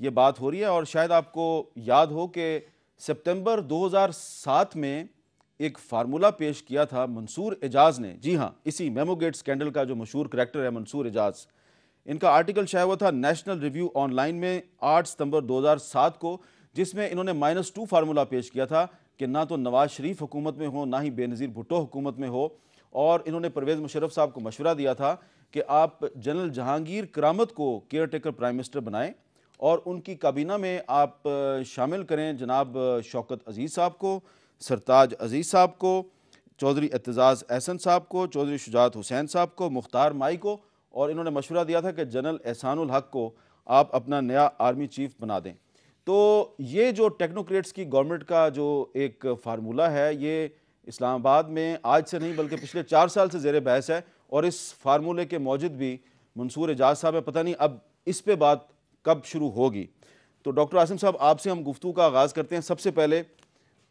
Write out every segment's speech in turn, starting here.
یہ بات ہو رہی ہے، اور شاید آپ کو یاد ہو کہ سپتمبر 2007 میں ایک فارمولہ پیش کیا تھا منصور اعجاز نے. جی ہاں، اسی میمو گیٹ سکینڈل کا جو مشہور کریکٹر ہے منصور اعجاز، ان کا آرٹیکل شائع ہوا تھا نیشنل ریویو آن لائن میں 8 ستمبر 2007 کو، جس میں انہوں نے -2 فارمولہ پیش کیا تھا کہ نہ تو نواز شریف حکومت میں ہو، نہ ہی بے نظیر بھٹو حکومت میں ہو. اور انہوں نے پرویز مشرف صاحب کو مشورہ دیا تھا کہ آپ جنرل جہانگیر کرامت کو کیئر ٹیکر پرائم منسٹر بنائیں اور ان کی کابینہ میں آپ شامل کریں جناب شوکت عزیز صاحب کو، سرتاج عزیز صاحب کو، چودھری اعتزاز احسن صاحب کو، چودھری شجاعت حسین صاحب کو، مختار مائی کو، اور انہوں نے مشورہ دیا تھا کہ جنرل احسان الحق کو آپ اپنا نیا آرمی چیف بنا دیں. تو یہ جو ٹیکنوکریٹس کی گورنمنٹ کا جو ایک فارمولہ ہے، یہ اسلام آباد میں آج سے نہیں بلکہ پچھلے 4 سال سے زیر بحث ہے، اور اس فارمولے کے موجد بھی منصور اعجاز صاحب ہے. پتہ نہیں اب اس پہ بات کب شروع ہوگی. تو ڈاکٹر عاصم صاحب، آپ سے ہم گفتگو کا آغاز کرتے ہیں. سب سے پہلے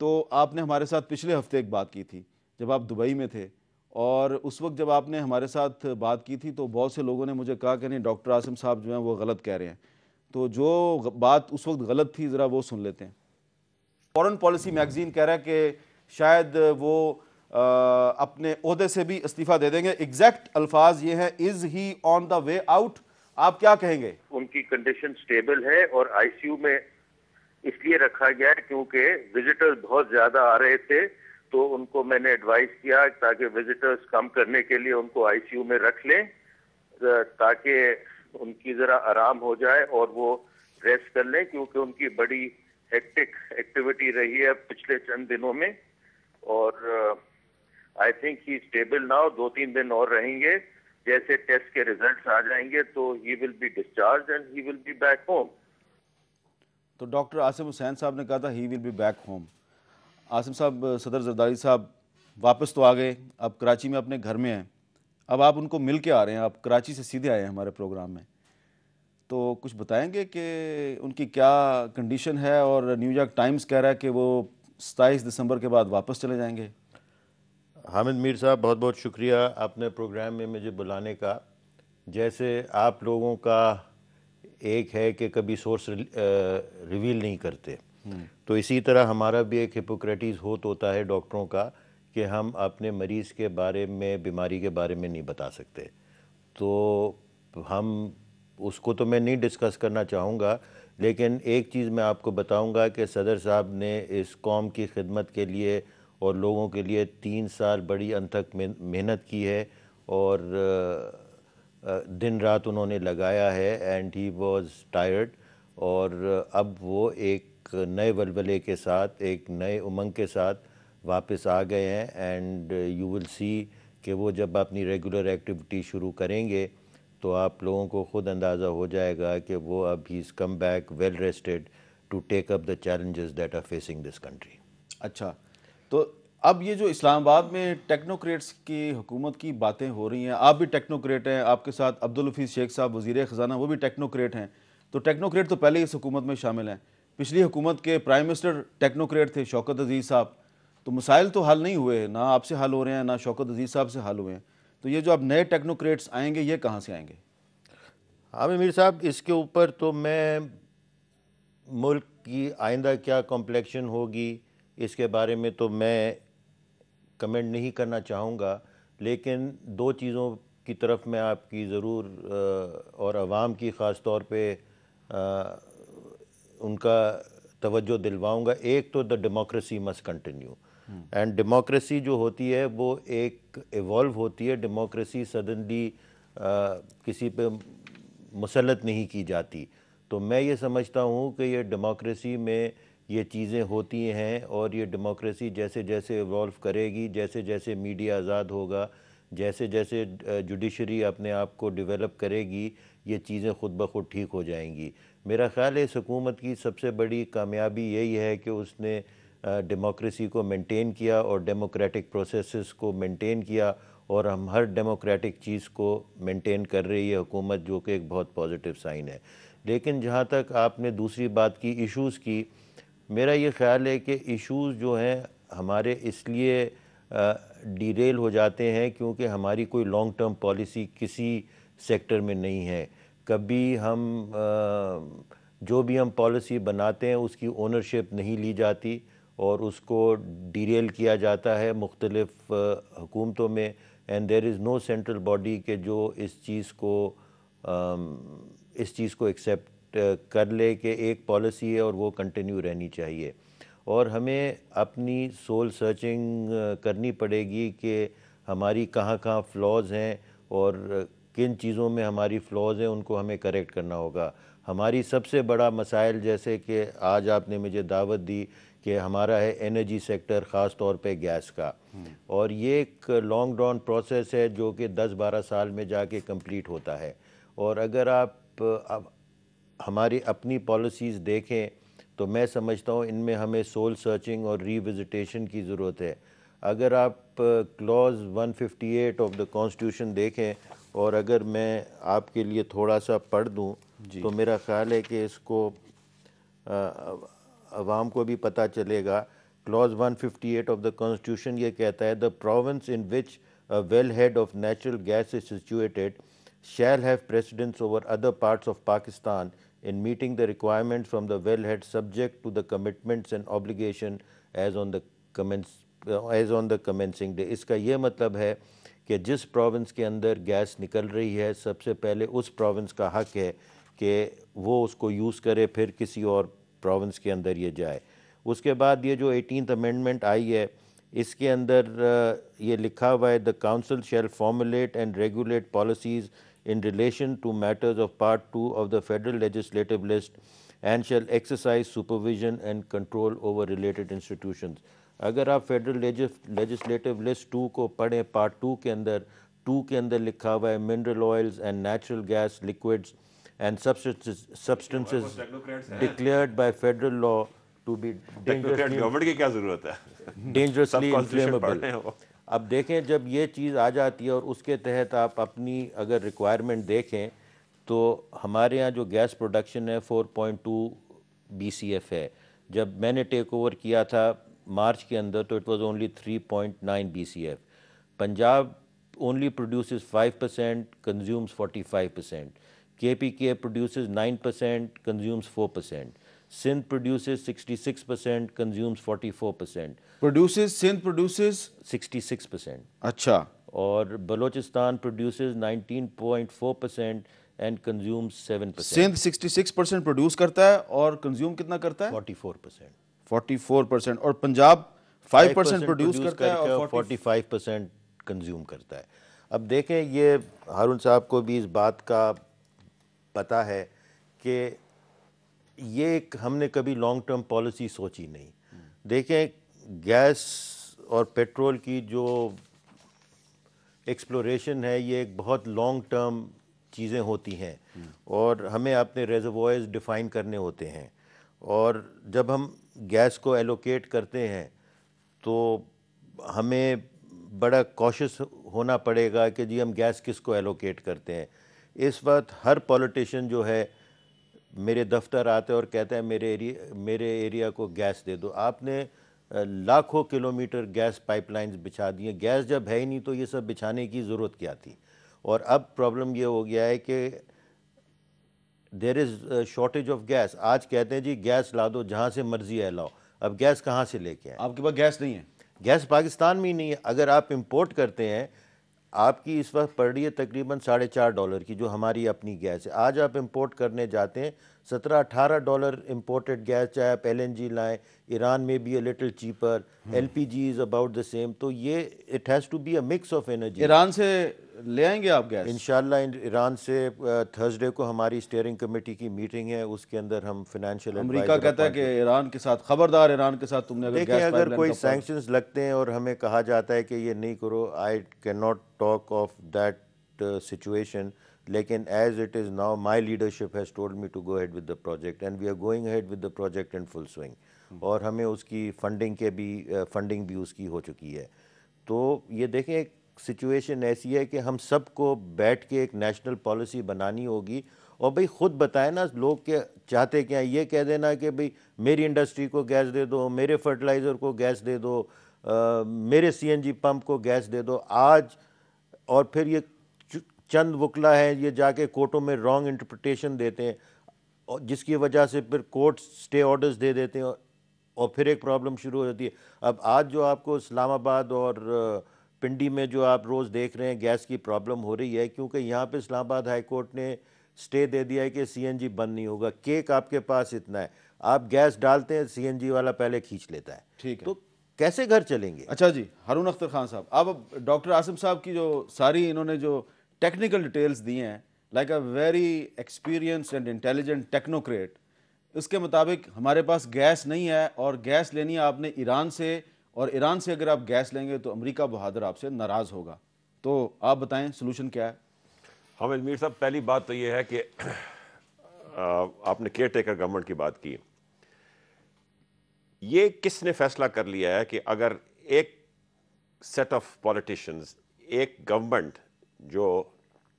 تو آپ نے ہمارے ساتھ پچھلے ہفتے ایک بات کی تھی جب آپ دبئی میں تھے، اور اس وقت جب آپ نے ہمارے ساتھ بات کی تھی تو بہت سے لوگوں نے مجھے کہا کہ نہیں، ڈاکٹر عاصم صاحب جو ہیں وہ غلط کہہ رہے ہیں. تو جو بات اس وقت غلط تھی ذرا وہ سن لیتے ہیں. فورن پالیسی میگزین کہہ رہا ہے کہ شاید وہ اپنے عہدے سے بھی استعفیٰ دے دیں گے. ایگزیکٹ الفاظ یہ ہیں، از ہی آن دا وے آؤٹ؟ آپ کیا کہیں گے؟ ان کی کنڈیشن سٹیبل ہے اور آئی سی یو میں اس لیے رکھا گیا ہے کیونکہ وزٹر بہت زیادہ آ رہے تھے، تو ان کو میں نے ایڈوائز کیا تاکہ وزٹرز کم کرنے کے لیے ان کو آئی سی یو میں رکھ لیں تاکہ ان کی ذرا آرام ہو جائے اور وہ ریسٹ کر لیں، کیونکہ ان کی بڑی ہیکٹک ایکٹیویٹی رہی ہے پچھلے چند دنوں میں. اور I think he stable now. 2-3 دن اور رہیں گے، جیسے ٹیسٹ کے ریزلٹس آ جائیں گے تو he will be discharge and he will be back home. تو ڈاکٹر عاصم حسین صاحب نے کہا تھا he will be back home. Asim صاحب، صدر زرداری صاحب واپس تو آ گئے، اب کراچی میں اپنے گھر میں ہیں. اب آپ ان کو مل کے آ رہے ہیں، آپ کراچی سے سیدھے آئے ہیں ہمارے پروگرام میں. تو کچھ بتائیں گے کہ ان کی کیا کنڈیشن ہے؟ اور نیو یارک ٹائمز کہہ رہا ہے کہ وہ 27 دسمبر کے بعد واپس چلے جائیں گے. حامد میر صاحب، بہت بہت شکریہ اپنے پروگرام میں مجھے بلانے کا. جیسے آپ لوگوں کا ایک ہے کہ کبھی سورس ریویل نہیں کرتے، تو اسی طرح ہمارا بھی ایک ہپوکریٹیز ہوتا ہے ڈاکٹروں کا کہ ہم اپنے مریض کے بارے میں، بیماری کے بارے میں نہیں بتا سکتے. تو ہم اس کو تو میں نہیں ڈسکس کرنا چاہوں گا، لیکن ایک چیز میں آپ کو بتاؤں گا کہ صدر صاحب نے اس قوم کی خدمت کے لیے اور لوگوں کے لیے 3 سال بڑی انتھک محنت کی ہے، اور دن رات انہوں نے لگایا ہے، اینڈ ہی واز ٹائرڈ. اور اب وہ ایک نئے ولولے کے ساتھ، ایک نئے امنگ کے ساتھ واپس آ گئے ہیں. اینڈ یو ول سی کہ وہ جب اپنی ریگولر ایکٹیویٹی شروع کریں گے تو آپ لوگوں کو خود اندازہ ہو جائے گا کہ وہ اب he is come back well rested to take up the challenges that are facing this country. اچھا، تو اب یہ جو اسلام آباد میں ٹیکنوکریٹس کی حکومت کی باتیں ہو رہی ہیں، آپ بھی ٹیکنوکریٹ ہیں، آپ کے ساتھ عبدالحفیظ شیخ صاحب وزیر خزانہ وہ بھی ٹیکنوکریٹ ہیں. تو ٹیکنوکریٹ تو پہلے ہی اس حکومت میں شامل ہیں. پچھلی حکومت کے پرائم منسٹر ٹیکنوکریٹ تھے، شوکت عزیز صاحب. تو مسائل تو حل نہیں ہوئے، نہ آپ سے حل ہو رہے ہیں، نہ شوکت عزیز صاحب سے حل ہوئے ہیں. تو یہ جو اب نئے ٹیکنوکریٹس آئیں گے، یہ کہاں سے آئیں گے؟ عامر میر صاحب، اس کے اوپر تو میں ملک کی آئندہ کیا کمپلیکشن ہوگی اس کے بارے میں تو میں کمنٹ نہیں کرنا چاہوں گا، لیکن 2 چیزوں کی طرف میں آپ کی ضرور اور عوام کی خاص طور پہ ان کا توجہ دلواؤں گا. ایک تو the democracy must continue, and democracy جو ہوتی ہے وہ ایک ایوالو ہوتی ہے. ڈیموکریسی سڈنلی کسی پہ مسلط نہیں کی جاتی. تو میں یہ سمجھتا ہوں کہ یہ ڈیموکریسی میں یہ چیزیں ہوتی ہیں، اور یہ ڈیموکریسی جیسے جیسے ایوالو کرے گی، جیسے جیسے میڈیا آزاد ہوگا، جیسے جیسے جوڈیشری اپنے آپ کو ڈیولپ کرے گی، یہ چیزیں خود بخود ٹھیک ہو جائیں گی. میرا خیال ہے اس حکومت کی سب سے بڑی کامیابی یہی ہے کہ اس نے ڈیموکریسی کو مینٹین کیا اور ڈیموکریٹک پروسیسز کو مینٹین کیا، اور ہم ہر ڈیموکریٹک چیز کو مینٹین کر رہی ہے حکومت، جو کہ ایک بہت پازیٹیو سائن ہے. لیکن جہاں تک آپ نے دوسری بات کی ایشوز کی، میرا یہ خیال ہے کہ ایشوز جو ہیں ہمارے اس لیے ڈیریل ہو جاتے ہیں کیونکہ ہماری کوئی لانگ ٹرم پالیسی کسی سیکٹر میں نہیں ہے. کبھی ہم جو بھی ہم پالیسی بناتے ہیں اس کی اونرشپ نہیں لی جاتی اور اس کو ڈیریل کیا جاتا ہے مختلف حکومتوں میں، and there is no central body کہ جو اس چیز کو ایکسیپٹ کر لے کہ ایک پالیسی ہے اور وہ کنٹینیو رہنی چاہیے. اور ہمیں اپنی سول سرچنگ کرنی پڑے گی کہ ہماری کہاں کہاں فلاز ہیں اور کن چیزوں میں ہماری فلاز ہیں، ان کو ہمیں کریکٹ کرنا ہوگا. ہماری سب سے بڑا مسائل جیسے کہ آج آپ نے مجھے دعوت دی کہ ہمارا ہے انرجی سیکٹر، خاص طور پہ گیس کا، اور یہ ایک لانگ ڈراؤن پروسیس ہے جو کہ 10-12 سال میں جا کے کمپلیٹ ہوتا ہے. اور اگر آپ ہماری اپنی پالیسیز دیکھیں تو میں سمجھتا ہوں ان میں ہمیں سول سرچنگ اور ری وزٹیشن کی ضرورت ہے. اگر آپ کلوز 158 آف دا کانسٹیٹیوشن دیکھیں اور اگر میں آپ کے لیے تھوڑا سا پڑھ دوں تو میرا خیال ہے کہ اس کو عوام کو بھی پتہ چلے گا. کلوز 158 آف دا کانسٹیٹیوشن یہ کہتا ہے the province in which a wellhead of natural gas is situated shall have precedence over other parts of Pakistan in meeting the requirements from the wellhead subject to the commitments and obligation as on the commencing day. اس کا یہ مطلب ہے کہ جس province کے اندر gas نکل رہی ہے سب سے پہلے اس پروونس کا حق ہے کہ وہ اس کو یوز کرے، پھر کسی اور پروونس کے اندر یہ جائے. اس کے بعد یہ جو 18th امینڈمنٹ آئی ہے اس کے اندر یہ لکھا ہوا ہے the council shall formulate and regulate policies in relation to matters of part 2 of the federal legislative list and shall exercise supervision and control over related institutions. اگر آپ فیڈرل لیجسلیٹو لسٹ 2 کو پڑھیں، پارٹ 2 کے اندر 2 کے اندر لکھا ہوا ہے mineral oils and natural gas liquids and substances declared by federal law to be government کی کیا ضرورت ہے؟ Dangerously inflammable. اب دیکھیں جب یہ چیز آ جاتی ہے اور اس کے تحت آپ اپنی اگر ریکوائرمنٹ دیکھیں تو ہمارے ہاں جو گیس پروڈکشن ہے 4.2 BCF ہے. جب میں نے ٹیک اوور کیا تھا مارچ کے اندر تو it was only 3.9 BCF. Punjab only produces 5%, consumes 45%. KPK produces 9%, consumes 4%. Sindh produces 66%, consumes 44%. Sindh produces 66%. اچھا. اور Balochistan produces 19.4% and consumes 7%. Sindh 66% produce کرتا ہے اور کنزیوم کتنا کرتا ہے؟ 44%. 44%. اور پنجاب 5% پروڈیوس کرتا ہے اور 45% کنزیوم کرتا ہے. اب دیکھیں یہ ہارون صاحب کو بھی اس بات کا پتہ ہے کہ یہ ایک ہم نے کبھی لانگ ٹرم پالیسی سوچی نہیں. دیکھیں گیس اور پیٹرول کی جو ایکسپلوریشن ہے یہ ایک بہت لانگ ٹرم چیزیں ہوتی ہیں اور ہمیں اپنے ریزروائرز ڈیفائن کرنے ہوتے ہیں. اور جب ہم گیس کو ایلوکیٹ کرتے ہیں تو ہمیں بڑا کوشش ہونا پڑے گا کہ جی ہم گیس کس کو ایلوکیٹ کرتے ہیں. اس وقت ہر پولیٹیشین جو ہے میرے دفتر آتے اور کہتا ہے میرے ایریا کو گیس دے دو. آپ نے لاکھوں کلومیٹر گیس پائپ لائنز بچھا دی ہیں. گیس جب ہے ہی نہیں تو یہ سب بچھانے کی ضرورت کیا تھی. اور اب پرابلم یہ ہو گیا ہے کہ دیر از شارٹیج آف گیس. آج کہتے ہیں جی گیس لا دو جہاں سے مرضی ہے لاؤ. اب گیس کہاں سے لے کے آئیں؟ آپ کے پاس گیس نہیں ہے. گیس پاکستان میں ہی نہیں ہے. اگر آپ امپورٹ کرتے ہیں آپ کی اس وقت پڑ رہی ہے تقریباً $4.5 کی جو ہماری اپنی گیس ہے. آج آپ امپورٹ کرنے جاتے ہیں $17-18 امپورٹڈ گیس. چاہے آپ LNG لائیں ایران میں بھی little cheaper, LPG is about the same. تو یہ it has to be a mix of energy. Iran سے لے آئیں گے آپ گیس؟ انشاءاللہ ایران سے تھرسڈے کو ہماری اسٹیئرنگ کمیٹی کی میٹنگ ہے, اس کے اندر ہم فائنینشیل امریکہ کہتا ہے کہ ایران کے ساتھ خبردار, ایران کے ساتھ تم نے اگر دیکھیں اگر کوئی سینکشنز لگتے ہیں اور ہمیں کہا جاتا ہے کہ یہ نہیں کرو, I can not talk of that situation. لیکن as it is now my leadership has told me to go ahead with the project and we are going ahead with the project in full swing. اور ہمیں اس کی funding بھی اس کی ہو چکی ہے. تو یہ دیکھیں ایک سچویشن ایسی ہے کہ ہم سب کو بیٹھ کے ایک نیشنل پالیسی بنانی ہوگی. اور بھئی خود بتائیں نا لوگ کہ چاہتے کیا ہیں. یہ کہہ دینا کہ بھئی میری انڈسٹری کو گیس دے دو, میرے فرٹیلائزر کو گیس دے دو, میرے CNG پمپ کو گیس دے دو آج, اور پھر یہ چند وکلا ہیں یہ جا کے کورٹوں میں رانگ انٹرپریٹیشن دیتے ہیں. اور جس کی وجہ سے پھر کورٹ سٹے آرڈرز دے دیتے ہیں اور پھر ایک پرابلم شروع ہو جاتی ہے. اب آج جو آپ کو اسلام آباد اور پنڈی میں جو آپ روز دیکھ رہے ہیں گیس کی پرابلم ہو رہی ہے کیونکہ یہاں پہ اسلام آباد ہائی کورٹ نے سٹے دے دیا ہے کہ سی این جی بند نہیں ہوگا. کیک آپ کے پاس اتنا ہے, آپ گیس ڈالتے ہیں, سی این جی والا پہلے کھینچ لیتا ہے. ٹھیک ہے, تو کیسے گھر چلیں گے؟ اچھا جی, ہارون اختر خان صاحب, اب ڈاکٹر عاصم صاحب کی جو ساری انہوں نے جو ٹیکنیکل ڈیٹیلز دی ہیں, like a very experienced and intelligent technocrat, اس کے مطابق ہمارے پاس گیس نہیں ہے اور گیس لینی ہے آپ نے ایران سے, اور ایران سے اگر آپ گیس لیں گے تو امریکہ بہادر آپ سے ناراض ہوگا. تو آپ بتائیں سلوشن کیا ہے؟ حامد میر صاحب, پہلی بات تو یہ ہے کہ آپ نے کیئر ٹیکر گورنمنٹ کی بات کی. یہ کس نے فیصلہ کر لیا ہے کہ اگر ایک سیٹ آف پولیٹیشنز, ایک گورنمنٹ جو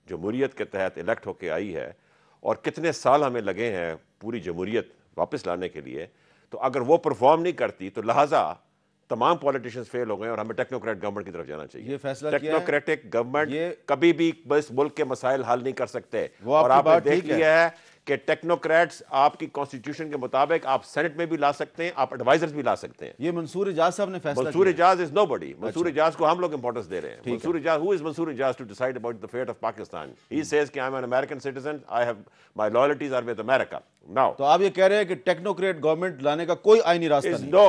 جمہوریت کے تحت الیکٹ ہو کے آئی ہے اور کتنے سال ہمیں لگے ہیں پوری جمہوریت واپس لانے کے لیے, تو اگر وہ پرفارم نہیں کرتی تو لہٰذا تمام پولیٹیشنز فیل ہو گئے اور ہمیں ٹیکنوکریٹ گورنمنٹ کی طرف جانا چاہیے. یہ فیصلہ کیا ہے, ٹیکنوکریٹک گورنمنٹ کبھی بھی بس ملک کے مسائل حل نہیں کر سکتے. اور آپ نے دیکھ لیا ہے کہ ٹیکنوکریٹس آپ کی کانسٹیٹیوشن کے مطابق آپ سینٹ میں بھی لا سکتے ہیں, آپ ایڈوائزرز بھی لا سکتے ہیں. یہ منصور اجاز صاحب نے فیصلہ منصور کیا. اجاز از نو بڈی. منصور اجاز کو ہم لوگ امپورٹنس دے رہے ہیں. منصور اجاز, who is Mansoor Ijaz to decide about the fate of Pakistan? He says کہ I'm an American citizen, I have my loyalties are with America. Now تو آپ یہ کہہ رہے ہیں کہ ٹیکنوکریٹ گورنمنٹ لانے کا کوئی آئینی راستہ is نہیں؟ no,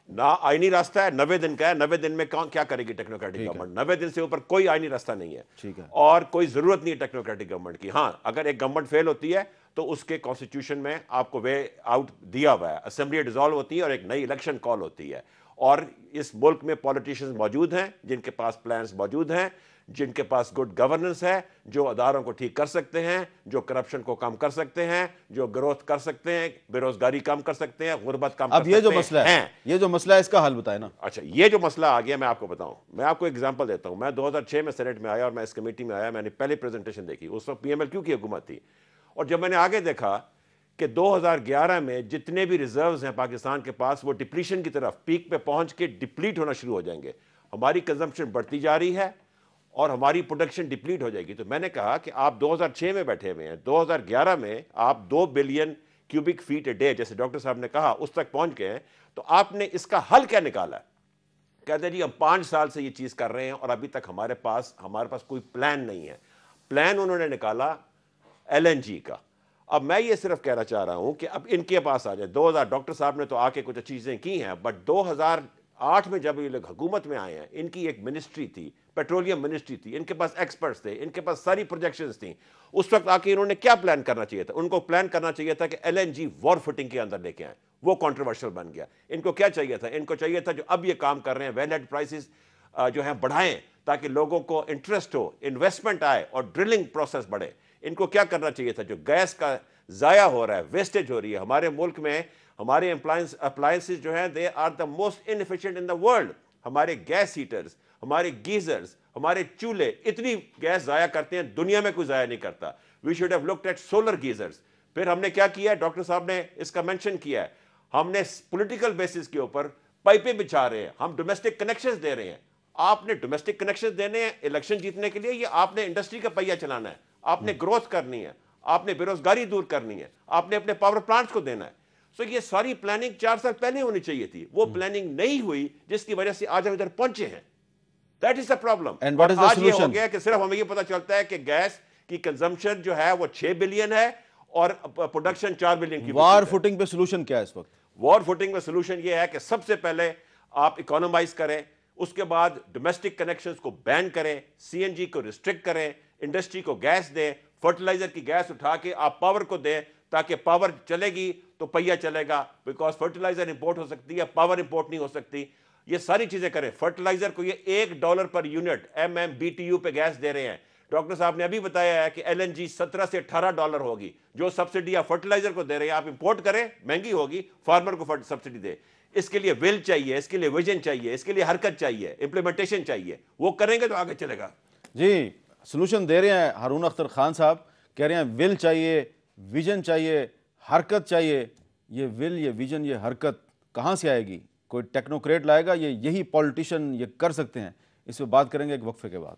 نہ آئینی راستہ ہے, 90 دن کا ہے. 90 دن میں کیا کرے گی ٹیکنوکریٹک گورنمنٹ؟ 90 دن سے اوپر کوئی آئینی راستہ نہیں ہے. ٹھیک ہے, اور کوئی ضرورت نہیں ہے ٹیکنوکریٹک گورنمنٹ کی. ہاں, اگر ایک گورنمنٹ فیل ہوتی ہے تو اس کے کانسٹیٹیوشن میں آپ کو وے آؤٹ دیا ہوا ہے. اسمبلی ڈیزالو ہوتی ہے اور ایک نئی الیکشن کال ہوتی ہے. اور اس ملک میں پولیٹیشنز موجود ہیں جن کے پاس پلانز موجود ہیں, جن کے پاس گڈ گورننس ہے, جو اداروں کو ٹھیک کر سکتے ہیں, جو کرپشن کو کم کر سکتے ہیں, جو گروتھ کر سکتے ہیں, بے روزگاری کم کر سکتے ہیں, غربت کم کر سکتے ہیں. اب یہ جو مسئلہ ہے, یہ جو مسئلہ ہے اس کا حل بتائیں نا. اچھا, یہ جو مسئلہ آ گیا میں آپ کو بتاؤں. میں آپ کو ایگزامپل دیتا ہوں. میں 2006 میں سینٹ میں آیا اور میں اس کمیٹی میں آیا. میں نے پہلے پریزنٹیشن دیکھی, اس وقت پی ایم ایل کیو کی حکومت تھی. اور جب میں نے آگے دیکھا کہ 2011 میں جتنے بھی ریزروز ہیں پاکستان کے پاس وہ ڈپلیشن کی طرف پیک پہ پہنچ کے ڈپلیٹ ہونا شروع ہو جائیں گے. ہماری کنزمپشن بڑھتی جا رہی ہے اور ہماری پروڈکشن ڈپلیٹ ہو جائے گی. تو میں نے کہا کہ آپ 2006 میں بیٹھے ہوئے ہیں, 2011 میں آپ 2 billion cubic feet a day جیسے ڈاکٹر صاحب نے کہا اس تک پہنچ گئے ہیں. تو آپ نے اس کا حل کیا نکالا ہے؟ کہتے ہیں جی ہم 5 سال سے یہ چیز کر رہے ہیں اور ابھی تک ہمارے پاس کوئی پلان نہیں ہے. پلان انہوں نے نکالا ایل این جی کا. اب میں یہ صرف کہنا چاہ رہا ہوں کہ اب ان کے پاس آ جائے. 2000 ڈاکٹر صاحب نے تو آ کے کچھ چیزیں کی ہیں, بٹ 2008 میں جب یہ لوگ حکومت میں آئے ہیں, ان کی ایک منسٹری تھی, پیٹرولیم منسٹری تھی, ان کے پاس ایکسپرٹس تھے, ان کے پاس ساری پروجیکشنز تھیں. اس وقت آ کے انہوں نے کیا پلان کرنا چاہیے تھا؟ ان کو پلان کرنا چاہیے تھا کہ L N G war footing کے اندر لے کے آئیں. وہ کنٹروورشل بن گیا. ان کو کیا چاہیے تھا؟ ان کو چاہیے تھا جو اب یہ کام کر رہے ہیں ویل ہیڈ پرائسز جو ہیں بڑھائیں تاکہ لوگوں کو انٹرسٹ ہو, انویسٹمنٹ آئے اور ڈرلنگ پروسیس بڑھے. ان کو کیا کرنا چاہیے تھا؟ جو گیس کا ضائع ہو رہا ہے, ویسٹیج ہو رہی ہے ہمارے ملک میں, ہمارے اپلائنسز جو ہیں they are the most inefficient in the world. ہمارے گیس ہیٹرز, ہمارے گیزرز, ہمارے چولہے اتنی گیس ضائع کرتے ہیں, دنیا میں کوئی ضائع نہیں کرتا. We should have looked at solar geysers. پھر ہم نے کیا کیا ہے, ڈاکٹر صاحب نے اس کا مینشن کیا ہے, ہم نے پولیٹیکل بیسس کے اوپر پائپیں بچھا رہے ہیں, ہم ڈومیسٹک کنیکشنز دے رہے ہیں. آپ نے ڈومیسٹک کنیکشنز دینے ہیں الیکشن جیتنے کے لیے, یہ آپ نے انڈسٹری کا پہیہ چلانا ہے, آپ نے گروتھ کرنی ہے, آپ نے بے روزگاری دور کرنی ہے, آپ نے اپنے پاور پلانٹس کو دینا ہے. سو یہ ساری پلاننگ 4 سال پہلے ہونی چاہیے تھی. وہ پلاننگ نہیں ہوئی جس کی وجہ سے آج ہم ادھر پہنچے ہیں. That is the problem. آج یہ ہو گیا کہ صرف ہمیں یہ پتا چلتا ہے کہ گیس کی کنزمپشن جو ہے وہ 6 بلین ہے اور پروڈکشن 4 بلین کی. وار فوٹنگ پہ سولوشن کیا ہے اس وقت؟ وار فوٹنگ میں سولوشن یہ ہے کہ سب سے پہلے آپ اکانومائز کریں, اس کے بعد ڈومیسٹک کنیکشنز کو بین کریں, سی این جی کو ریسٹرکٹ کریں, انڈسٹری کو گیس دیں, فرٹیلائزر کی گیس اٹھا کے آپ پاور کو دیں تاکہ پاور چلے گی تو پہیہ چلے گا. بیکاز فرٹیلائزر امپورٹ ہو سکتی ہے, پاور امپورٹ نہیں ہو سکتی. یہ ساری چیزیں کریں. فرٹیلائزر کو یہ $1 پر یونٹ MMBTU پہ گیس دے رہے ہیں. ڈاکٹر صاحب نے ابھی بتایا ہے کہ ایل این جی $17 سے $18 ہوگی. جو سبسڈی آپ فرٹیلائزر کو دے رہے ہیں آپ امپورٹ کریں, مہنگی ہوگی, فارمر کو سبسڈی دے. اس کے لیے ول چاہیے, اس کے لیے ویژن چاہیے, اس کے لیے حرکت چاہیے, امپلیمنٹیشن چاہیے. وہ کریں گے تو آگے چلے گا. جی سلوشن دے رہے ہیں ہارون اختر خان صاحب, کہہ رہے ہیں ول چاہیے, ویژن چاہیے, حرکت چاہیے. یہ ول, یہ ویژن, یہ حرکت کہاں سے آئے گی؟ کوئی ٹیکنوکریٹ لائے گا؟ یہی پولیٹیشین یہ کر سکتے ہیں؟ اس پہ بات کریں گے ایک وقفے کے بعد.